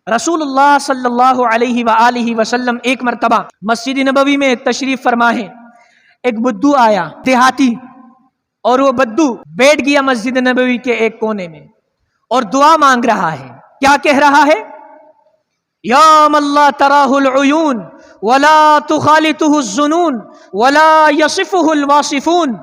رسول اللہ صلی اللہ علیہ وآلہ وسلم ایک مرتبہ مسجد نبوی میں تشریف فرما ہے. ایک بدو آیا دیہاتی، اور وہ بدو بیٹھ گیا مسجد نبوی کے ایک کونے میں اور دعا مانگ رہا ہے. کیا کہہ رہا ہے؟ یا من لا تراہ العیون ولا تخالطہ الظنون ولا یصفہ الواصفون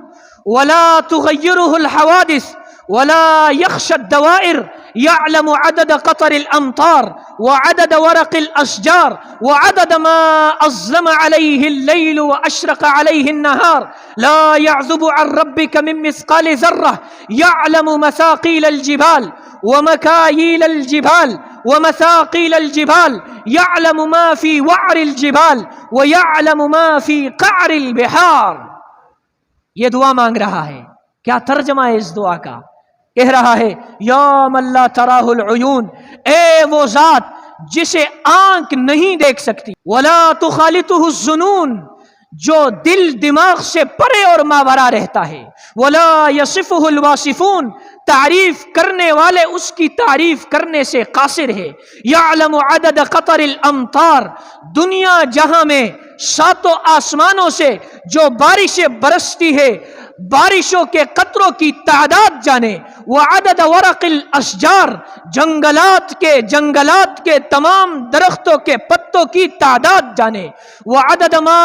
ولا تغیرہ الحوادث ولا یخشى الدوائر يعلم عدد قطر الأمطار وعدد ورق الأشجار وعدد ما أظلم عليه الليل وأشرق عليه النهار لا يعزب عن ربك من مثقال ذرة يعلم مثاقيل الجبال ومكاييل الجبال ومثاقيل الجبال يعلم ما في وعر الجبال ويعلم ما في قعر البحار. یہ دعا مانگ رہا ہے. کیا ترجمہ ہے اس دعا کا؟ کہہ رہا ہے یا من لا تراہ العیون، اے وہ ذات جسے آنکھ نہیں دیکھ سکتی، ولا تخالطہ الظنون، جو دل دماغ سے پرے اور ماورا رہتا ہے، ولا یصفہ الواصفون، تعریف کرنے والے اس کی تعریف کرنے سے قاصر ہے، یعلم عدد قطر الامطار، دنیا جہاں میں ساتوں آسمانوں سے جو بارشیں برستی ہے بارشوں کے قطروں کی تعداد جانے، وعدد ورق الاشجار، جنگلات کے تمام درختوں کے پتوں کی تعداد جانے، وعدد ما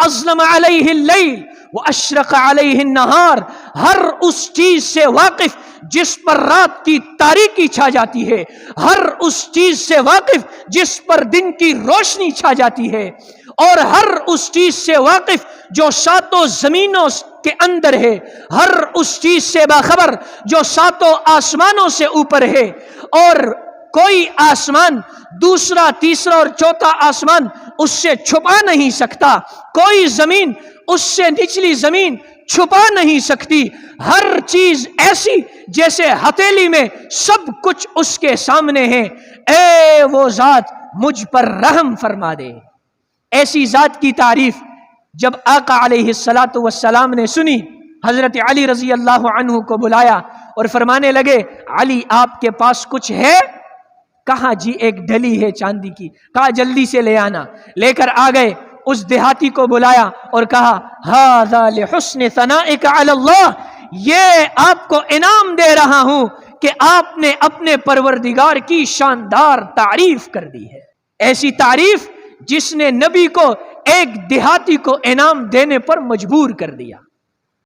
اظلم علیہ اللیل واشرق علیہ النہار، ہر اس چیز سے واقف جس پر رات کی تاریکی چھا جاتی ہے، ہر اس چیز سے واقف جس پر دن کی روشنی چھا جاتی ہے، اور ہر اس چیز سے واقف جو ساتوں زمینوں کے اندر ہے، ہر اس چیز سے باخبر جو ساتوں آسمانوں سے اوپر ہے، اور کوئی آسمان دوسرا تیسرا اور چوتھا آسمان اس سے چھپا نہیں سکتا، کوئی زمین اس سے نچلی زمین چھپا نہیں سکتی، ہر چیز ایسی جیسے ہتھیلی میں سب کچھ اس کے سامنے ہے. اے وہ ذات مجھ پر رحم فرما دے. ایسی ذات کی تعریف جب آقا علیہ الصلاۃ والسلام نے سنی، حضرت علی رضی اللہ عنہ کو بلایا اور فرمانے لگے علی آپ کے پاس کچھ ہے؟ کہا جی ایک ڈلی ہے چاندی کی. کہا جلدی سے لے آنا. لے کر آ گئے. اس دیہاتی کو بلایا اور کہا ھذا لحسن ثنائک علی اللہ، یہ آپ کو انعام دے رہا ہوں کہ آپ نے اپنے پروردگار کی شاندار تعریف کر دی ہے. ایسی تعریف جس نے نبی کو ایک دیہاتی کو انعام دینے پر مجبور کر دیا.